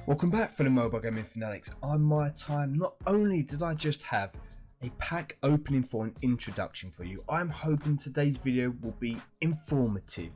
Welcome back, fellow mobile gaming fanatics. I'm MyTyme. Not only did I just have a pack opening for an introduction for you, I'm hoping today's video will be informative,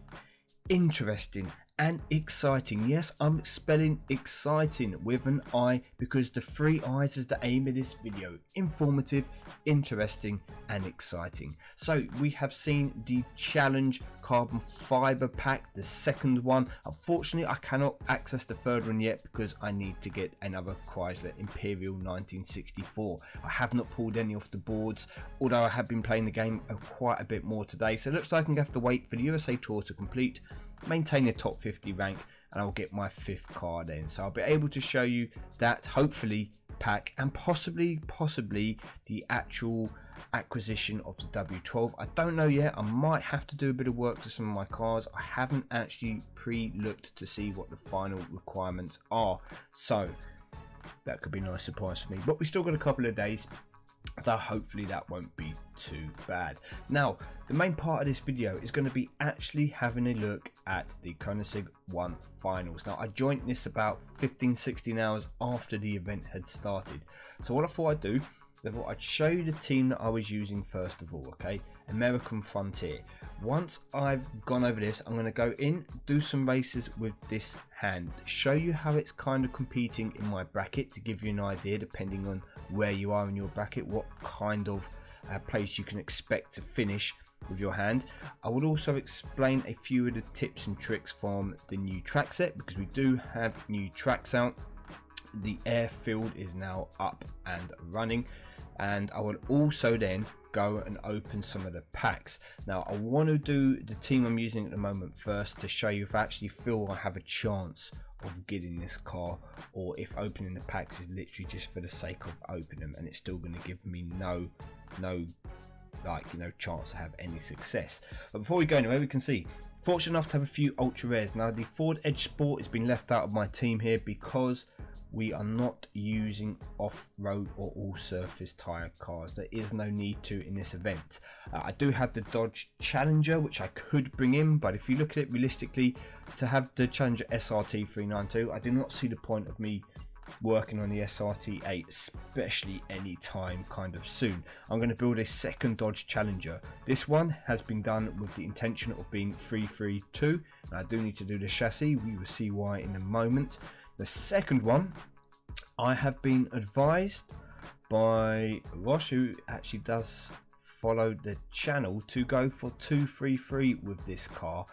interesting and exciting. Yes, I'm spelling exciting with an I because the 3 I's is the aim of this video. Informative, interesting and exciting. So we have seen the challenge carbon fiber pack, the second one. Unfortunately I cannot access the third one yet because I need to get another Chrysler Imperial 1964. I have not pulled any off the boards, although I have been playing the game quite a bit more today, so it looks like I'm going to have to wait for the USA tour to complete, maintain a top 50 rank, and I'll get my 5th car then. So I'll be able to show you that, hopefully, pack, and possibly the actual acquisition of the W12. I don't know yet. I might have to do a bit of work to some of my cars. I haven't actually pre-looked to see what the final requirements are, so that could be a nice surprise for me, but we still got a couple of days, so hopefully that won't be too bad. Now the main part of this video is going to be actually having a look at the Koenigsegg 1 finals. Now I joined this about 15-16 hours after the event had started, so what I thought I'd do, I'd show you the team that I was using first of all. Okay, American Frontier. Once I've gone over this, I'm going to go in, do some races with this hand, show you how it's kind of competing in my bracket to give you an idea, depending on where you are in your bracket, what kind of place you can expect to finish with your hand. I will also explain a few of the tips and tricks from the new track set, because we do have new tracks out. The airfield is now up and running, and I will also then go and open some of the packs. Now I want to do the team I'm using at the moment first to show you if I actually feel I have a chance of getting this car, or if opening the packs is literally just for the sake of opening them and it's still going to give me no chance to have any success. But before we go anywhere, we can see fortunate enough to have a few ultra rares. Now the Ford Edge Sport has been left out of my team here because we are not using off-road or all-surface tyre cars. There is no need to in this event. I do have the Dodge Challenger, which I could bring in, but if you look at it realistically, to have the Challenger SRT 392, I do not see the point of me working on the SRT 8, especially any time kind of soon. I'm going to build a second Dodge Challenger. This one has been done with the intention of being 332. I do need to do the chassis. We will see why in a moment. The second one, I have been advised by Ross, who actually does follow the channel, to go for 233 with this car.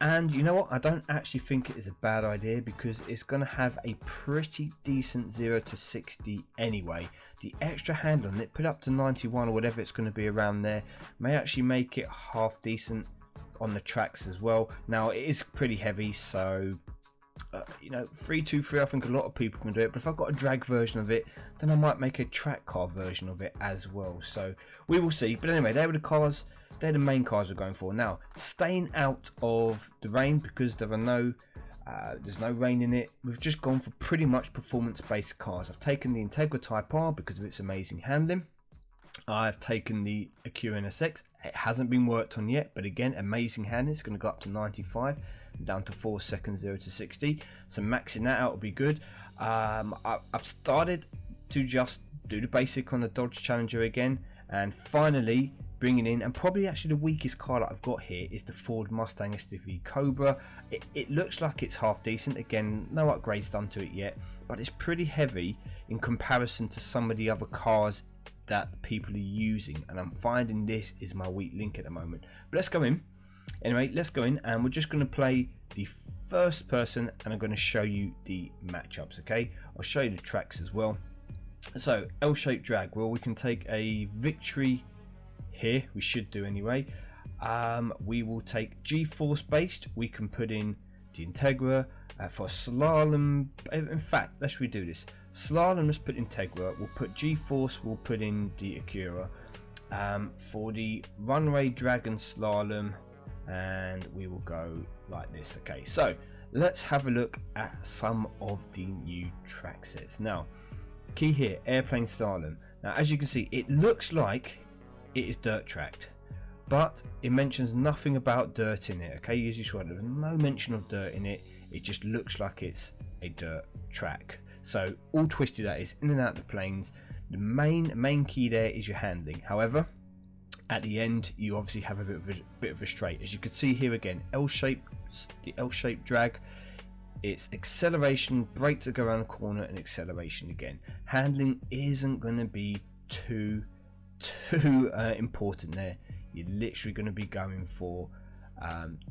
And you know what, I don't actually think it is a bad idea, because it's going to have a pretty decent 0 to 60 anyway. The extra handle on it, put up to 91 or whatever it's going to be around there, may actually make it half decent on the tracks as well. Now it is pretty heavy, so 323, I think a lot of people can do it, but if I've got a drag version of it, then I might make a track car version of it as well, so we will see. But anyway, they were the cars, they're the main cars we're going for. Now staying out of the rain, because there's no rain in it, we've just gone for pretty much performance based cars. I've taken the Integra Type R because of its amazing handling. I've taken the Acura NSX. It hasn't been worked on yet, but again, amazing handling. It's going to go up to 95, down to 4 seconds 0 to 60, so maxing that out will be good. I've started to just do the basic on the Dodge Challenger again, and finally bringing in, and probably actually the weakest car that I've got here, is the Ford Mustang STV Cobra. It looks like it's half decent. Again, no upgrades done to it yet, but it's pretty heavy in comparison to some of the other cars that people are using, and I'm finding this is my weak link at the moment. But let's go in. Anyway, let's go in, and we're just going to play the first person, and I'm going to show you the matchups. Okay, I'll show you the tracks as well. So L-shaped drag, well, we can take a victory here, we should do anyway. We will take G-force based, we can put in the Integra. For slalom, in fact, let's redo this. Slalom, let's put Integra. We'll put G-force, we'll put in the Acura. For the runway dragon slalom, and we will go like this. Okay, so let's have a look at some of the new track sets. Now, key here, airplane slalom. Now as you can see, it looks like it is dirt tracked, but it mentions nothing about dirt in it. Okay, as you saw, there's no mention of dirt in it. It just looks like it's a dirt track. So all twisted that is in and out of the planes. The main key there is your handling. However, at the end you obviously have a bit of a straight. As you can see here again, the L-shaped drag. It's acceleration, brake to go around the corner, and acceleration again. Handling isn't going to be too important there. You're literally going to be going for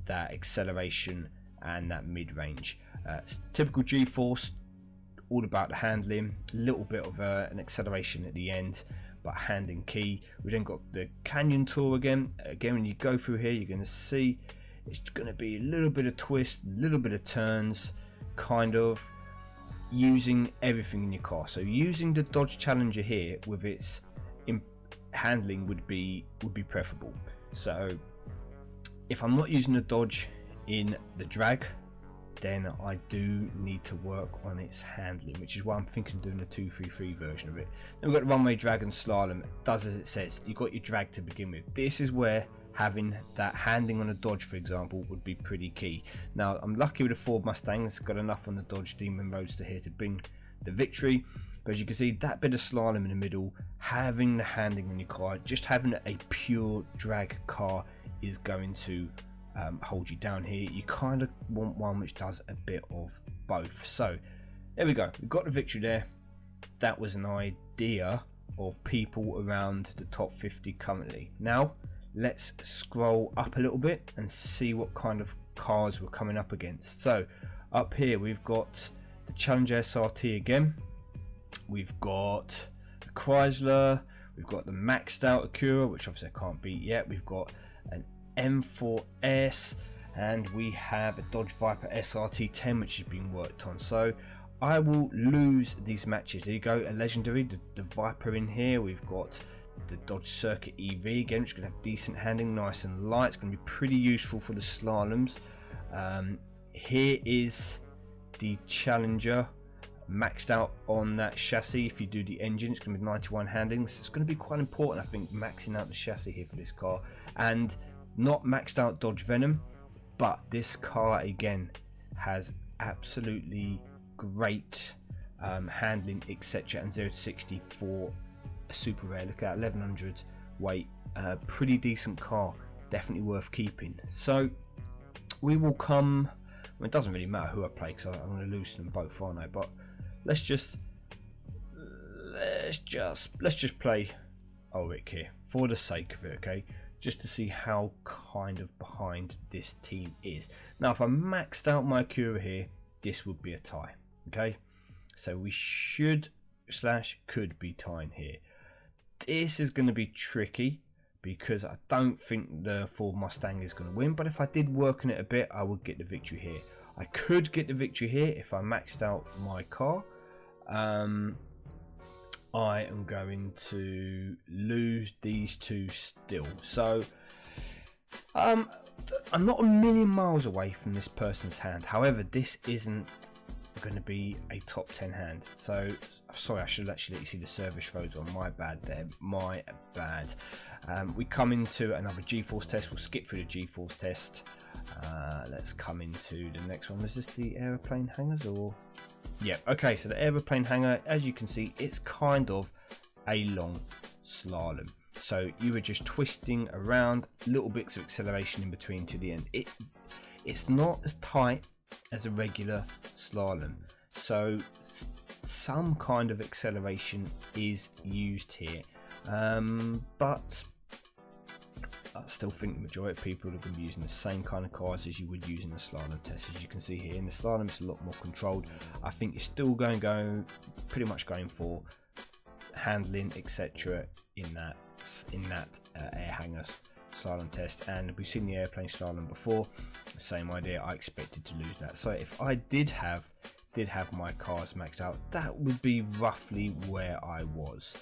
that acceleration and that mid-range. Typical G-force, all about the handling, a little bit of an acceleration at the end, but handling key. We then got the Canyon Tour again. When you go through here, you're going to see it's going to be a little bit of twist, a little bit of turns, kind of using everything in your car. So using the Dodge Challenger here with its handling would be preferable. So if I'm not using the Dodge in the drag, then I do need to work on its handling, which is why I'm thinking of doing a 233 version of it. Then we've got the runway drag and slalom. It does as it says. You've got your drag to begin with. This is where having that handling on a Dodge, for example, would be pretty key. Now, I'm lucky with the Ford Mustang. It's got enough on the Dodge Demon Roadster here to bring the victory. But as you can see, that bit of slalom in the middle, having the handling on your car, just having a pure drag car is going to hold you down here. You kind of want one which does a bit of both. So there we go, we've got the victory there. That was an idea of people around the top 50 currently. Now let's scroll up a little bit and see what kind of cars we're coming up against. So up here we've got the Challenger SRT again, we've got the Chrysler, we've got the maxed out Acura, which obviously I can't beat yet, we've got an M4S, and we have a Dodge Viper SRT10 which has been worked on. So I will lose these matches. There you go, a legendary, the Viper in here. We've got the Dodge Circuit EV again, which is going to have decent handling, nice and light. It's going to be pretty useful for the slaloms. Here is the Challenger maxed out on that chassis. If you do the engine, it's going to be 91 handling. So it's going to be quite important, I think, maxing out the chassis here for this car. And not maxed out Dodge Venom, but this car again has absolutely great handling, etc. and 0 to 60 for a super rare. Look at 1100 weight, pretty decent car, definitely worth keeping. So we will come, well, it doesn't really matter who I play because I'm going to lose them both, aren't I? But let's just play Ulrich here for the sake of it, okay? Just to see how kind of behind this team is. Now if I maxed out my Acura here, this would be a tie, okay? So we should / could be tying here. This is going to be tricky because I don't think the Ford Mustang is going to win, but if I did work on it a bit, I would get the victory here. I could get the victory here if I maxed out my car. I am going to lose these two still. So I'm not a million miles away from this person's hand. However, this isn't going to be a top 10 hand. So sorry, I should actually let you see the service roads on. My bad there, my bad. We come into another G-force test. We'll skip through the G-force test. Let's come into the next one. Was this the aeroplane hangers or? Yeah, okay, so the aeroplane hanger, as you can see, it's kind of a long slalom. So you were just twisting around, little bits of acceleration in between to the end. It's not as tight as a regular slalom. So some kind of acceleration is used here. But I still think the majority of people are going to be using the same kind of cars as you would use in the slalom test. As you can see here, in the slalom it's a lot more controlled. I think you're still going pretty much going for handling, etc. in that air hanger slalom test. And we've seen the airplane slalom before, the same idea. I expected to lose that. So if I did have my cars maxed out, that would be roughly where I was.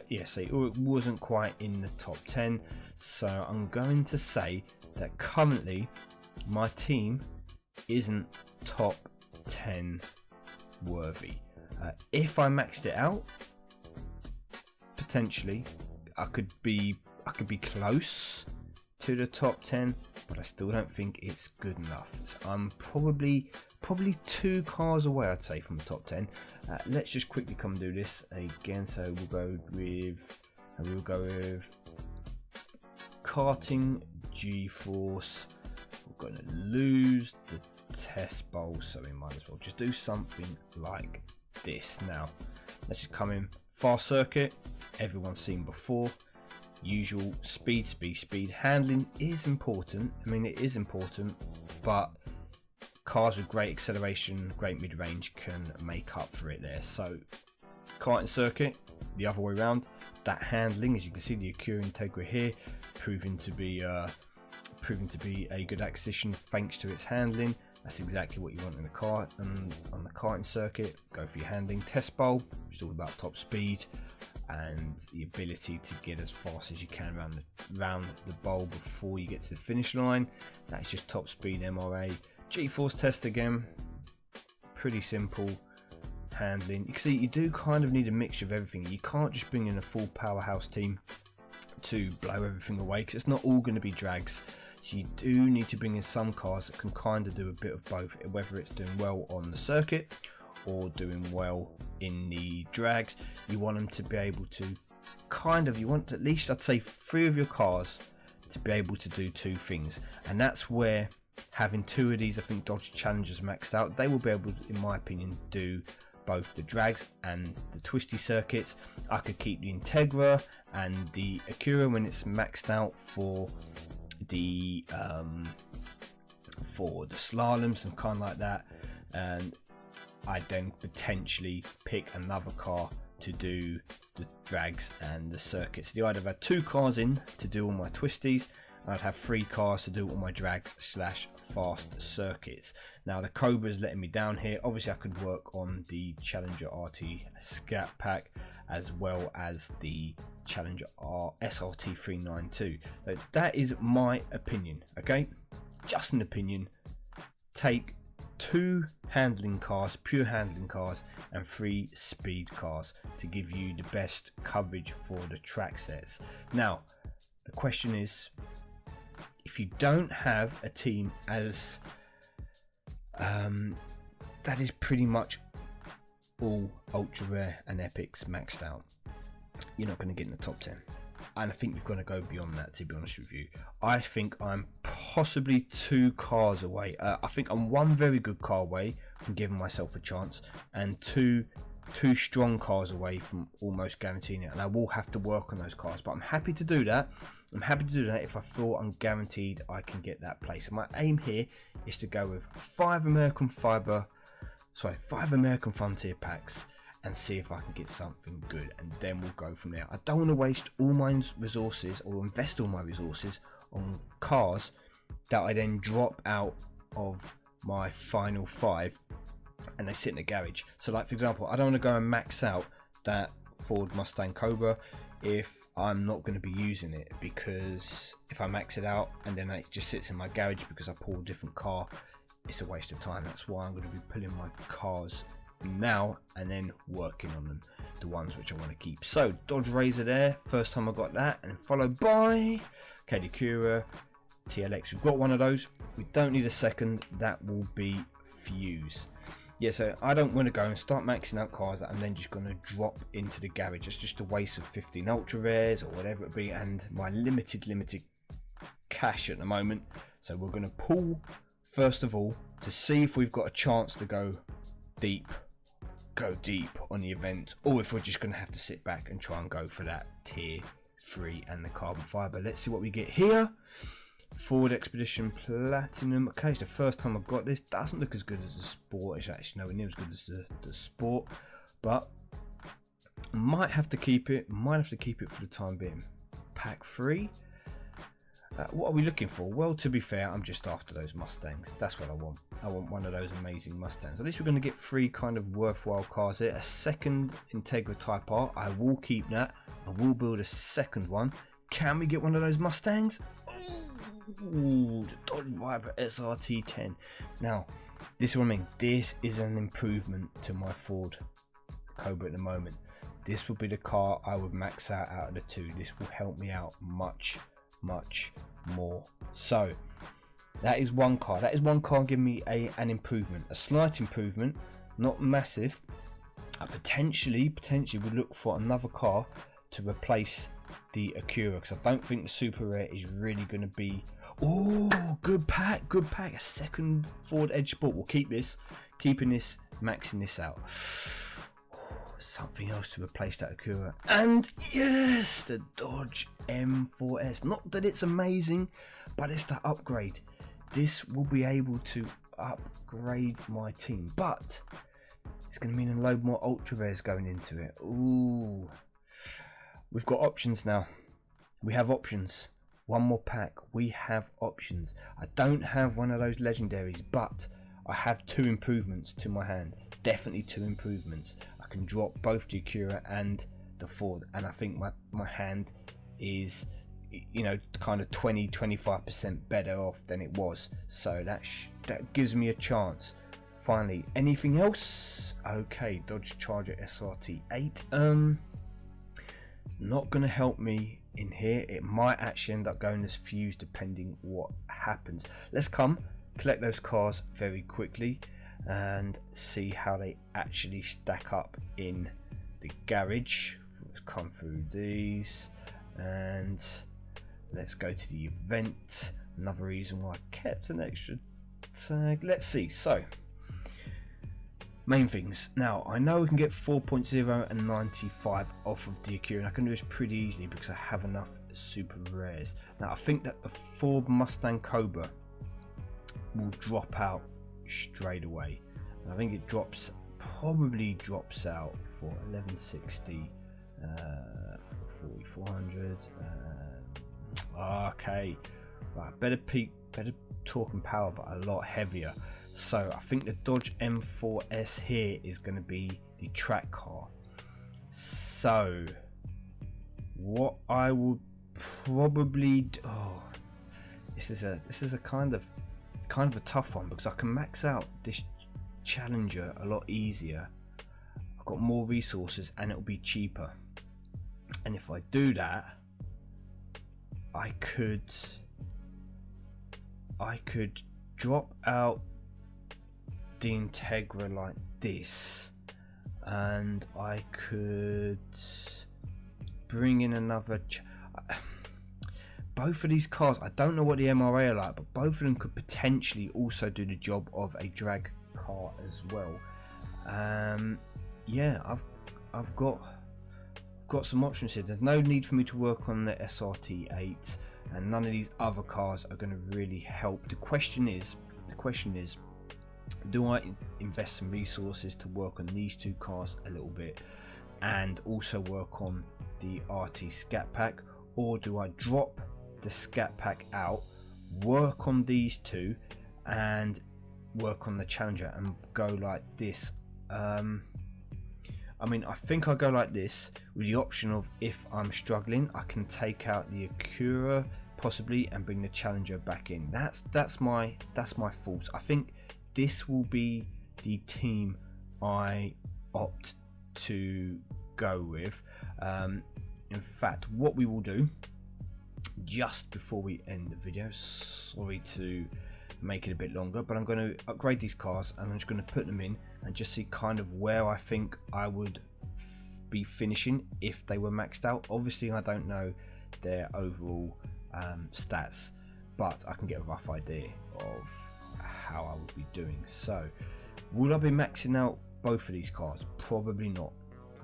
Yeah, so it wasn't quite in the top 10, so I'm going to say that currently my team isn't top 10 worthy. If I maxed it out, potentially I could be close to the top 10, but I still don't think it's good enough. So I'm probably 2 cars away, I'd say, from the top 10. Let's just quickly come do this again. So we'll go with karting, G-force. We're going to lose the test bowl, so we might as well just do something like this. Now let's just come in fast circuit, everyone's seen before. Usual speed. Handling is important. I mean, it is important, but cars with great acceleration, great mid-range can make up for it there. So karting circuit, the other way around. That handling, as you can see, the Acura Integra here, proving to be a good acquisition thanks to its handling. That's exactly what you want in the car. And on the karting circuit, go for your handling. Test bowl, which is all about top speed and the ability to get as fast as you can around the bowl before you get to the finish line. That's just top speed MRA. G-force test again, pretty simple. Handling, you can see you do kind of need a mixture of everything. You can't just bring in a full powerhouse team to blow everything away, because it's not all going to be drags. So you do need to bring in some cars that can kind of do a bit of both, whether it's doing well on the circuit or doing well in the drags. You want them to be able to you want at least, I'd say, 3 of your cars to be able to do 2 things, and that's where having 2 of these, I think Dodge Challengers maxed out, they will be able to, in my opinion, do both the drags and the twisty circuits. I could keep the Integra and the Acura when it's maxed out for the slaloms and kind of like that, and I'd then potentially pick another car to do the drags and the circuits. So I'd have had 2 cars in to do all my twisties, and I'd have 3 cars to do all my drag / fast circuits. Now the Cobra is letting me down here. Obviously I could work on the Challenger RT Scat Pack as well as the Challenger SRT 392. So that is my opinion, okay? Just an opinion. Take 2 handling cars, pure handling cars, and 3 speed cars to give you the best coverage for the track sets. Now the question is, if you don't have a team as that is pretty much all ultra rare and epics maxed out, you're not going to get in the top 10, and I think you've got to go beyond that, to be honest with you. I think I'm possibly 2 cars away. I think I'm 1 very good car away from giving myself a chance, and two strong cars away from almost guaranteeing it, and I will have to work on those cars, but I'm happy to do that. I'm happy to do that if I feel I'm guaranteed I can get that place. And my aim here is to go with 5 American Frontier packs and see if I can get something good, and then we'll go from there. I don't want to waste all my resources or invest all my resources on cars that I then drop out of my final 5 and they sit in the garage. So like, for example, I don't want to go and max out that Ford Mustang Cobra if I'm not going to be using it, because if I max it out and then it just sits in my garage because I pull a different car, it's a waste of time. That's why I'm going to be pulling my cars now and then working on them, the ones which I want to keep. So Dodge Razor there, first time I got that, and followed by the Acura TLX. We've got one of those. We don't need a second. That will be Fuse. Yeah, so I don't want to go and start maxing out cars that I'm then just going to drop into the garage. It's just a waste of 15 ultra rares or whatever it be, and my limited cash at the moment. So we're going to pull first of all to see if we've got a chance to go deep on the event, or if we're just going to have to sit back and try and go for that tier 3 and the carbon fiber. Let's see what we get here. Ford Expedition Platinum. Okay, it's the first time I've got this. Doesn't look as good as the Sport. It's actually nowhere near as good as the Sport, but might have to keep it. Might have to keep it for the time being. Pack 3. What are we looking for? Well, to be fair, I'm just after those Mustangs. That's what I want. I want one of those amazing Mustangs. At least we're going to get 3 kind of worthwhile cars here. A second Integra Type R. I will keep that. I will build a second one. Can we get one of those Mustangs? Ooh, the Dodge Viper SRT 10. Now, this is what I mean. This is an improvement to my Ford Cobra at the moment. This will be the car I would max out of the 2. This will help me out much more. So That is one car. That is one car giving me an improvement, a slight improvement, not massive. I potentially would look for another car to replace the Acura, because I don't think the super rare is really going to be. Oh, good pack, a second Ford Edge Sport. We'll keep this, keeping this, maxing this out. Something else to replace that Acura, and yes, the Dodge M4S. Not that it's amazing, but it's the upgrade. This will be able to upgrade my team, but it's going to mean a load more ultra rares going into it. Ooh, we've got options now. We have options. One more pack. We have options. I don't have one of those legendaries, but I have 2 improvements to my hand. Definitely 2 improvements. I can drop both the Acura and the Ford, and I think my hand is, you know, kind of 20-25% better off than it was. So that gives me a chance. Finally, anything else? Okay, Dodge Charger SRT 8. Not gonna help me in here. It might actually end up going as fuse depending what happens. Let's collect those cars very quickly and see how they actually stack up in the garage. Let's come through these and let's go to the event. Another reason why I kept an extra tag. Let's see. So main things. Now I know we can get 4.0 and 95 off of the Acura, and I can do this pretty easily because I have enough super rares. Now I think that the Ford Mustang Cobra will drop out straight away. And I think it probably drops out for 1160, 4400. Okay, right, better torque and power, but a lot heavier. So I think the Dodge M4S here is going to be the track car. So what I will probably do, this is a kind of a tough one, because I can max out this Challenger a lot easier. I've got more resources and it'll be cheaper. And if I do that, I could drop out the Integra like this, and I could bring in another both of these cars, I don't know what the MRA are like, but both of them could potentially also do the job of a drag car as well. Yeah, I've got some options here. There's no need for me to work on the SRT8, and none of these other cars are going to really help. The question is, do I invest some resources to work on these 2 cars a little bit, and also work on the RT Scat Pack, or do I drop the Scat Pack out, work on these 2, and work on the Challenger and go like this? I mean, I think I'll go like this with the option of, if I'm struggling, I can take out the Acura possibly and bring the Challenger back in. That's my thoughts. I think this will be the team I opt to go with. In fact, what we will do just before we end the video, sorry to make it a bit longer, but I'm going to upgrade these cars and I'm just going to put them in and just see kind of where I think I would be finishing if they were maxed out. Obviously I don't know their overall stats, but I can get a rough idea of how I would be doing. So will I be maxing out both of these cars? Probably not,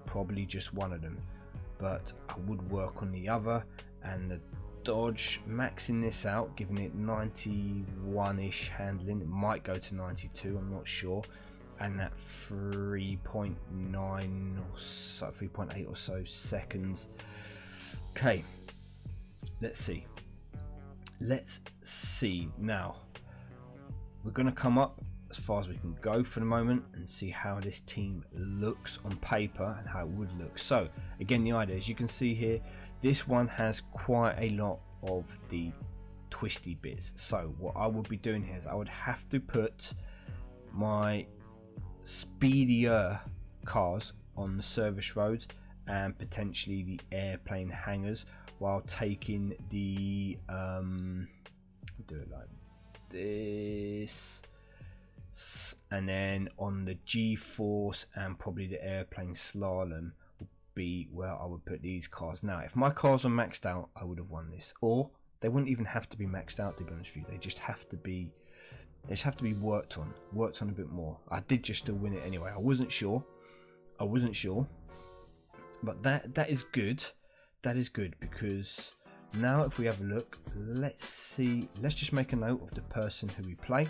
probably just one of them, but I would work on the other. And the Dodge, maxing this out, giving it 91-ish handling, it might go to 92, I'm not sure, and that 3.9 or so, 3.8 or so seconds. Okay, let's see now. We're gonna come up as far as we can go for the moment and see how this team looks on paper and how it would look. So again, the idea, as you can see here, this one has quite a lot of the twisty bits. So what I would be doing here is I would have to put my speedier cars on the service roads and potentially the airplane hangars, while taking the do it like this, and then on the G-Force and probably the airplane slalom would be where I would put these cars. Now, if my cars are maxed out, I would have won this, or they wouldn't even have to be maxed out, to be honest with you. They just have to be worked on a bit more. I did just still win it anyway. I wasn't sure, but that is good. That is good, because now if we have a look, let's just make a note of the person who we play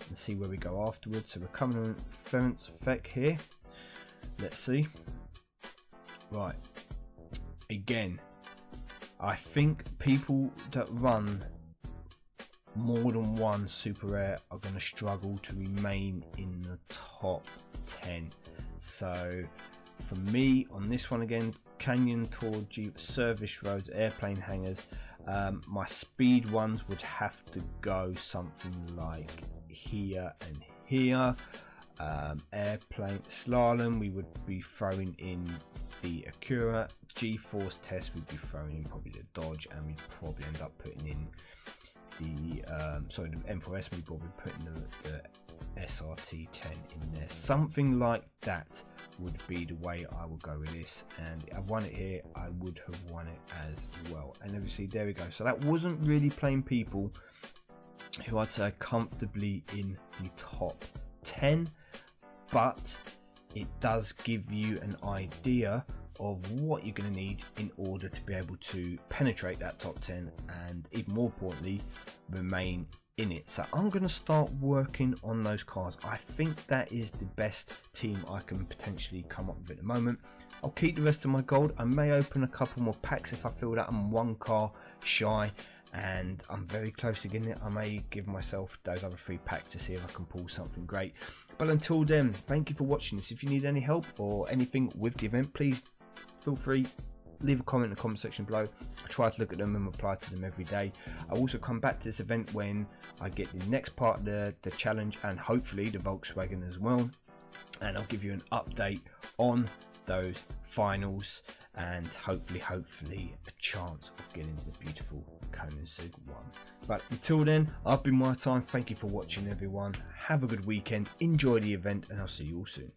and see where we go afterwards. So we're coming on Ferenc Fek here. Let's see. Right, again, I think people that run more than one super rare are going to struggle to remain in the top 10. So for me on this one, again, Canyon Tour, Jeep, service roads, airplane hangars, my speed ones would have to go something like here and here. Airplane slalom, we would be throwing in the Acura. G-Force test, we'd be throwing in probably the Dodge, and we'd probably end up putting in the the M4S. We'd probably putting the SRT 10 in there. Something like that would be the way I would go with this, and if I've won it here, I would have won it as well. And obviously there we go. So that wasn't really playing people who I'd say are comfortably in the top 10, but it does give you an idea of what you're going to need in order to be able to penetrate that top 10, and even more importantly, remain in it. So I'm going to start working on those cars. I think that is the best team I can potentially come up with at the moment. I'll keep the rest of my gold. I may open a couple more packs if I feel that I'm one car shy and I'm very close to getting it. I may give myself those other 3 packs to see if I can pull something great. But until then, thank you for watching this. If you need any help or anything with the event, please feel free, leave a comment in the comment section below. I try to look at them and reply to them every day. I also come back to this event when I get the next part of the challenge, and hopefully the Volkswagen as well, and I'll give you an update on those finals, and hopefully a chance of getting the beautiful Koenigsegg 1. But until then, I've been MyTyme. Thank you for watching, everyone. Have a good weekend, enjoy the event, and I'll see you all soon.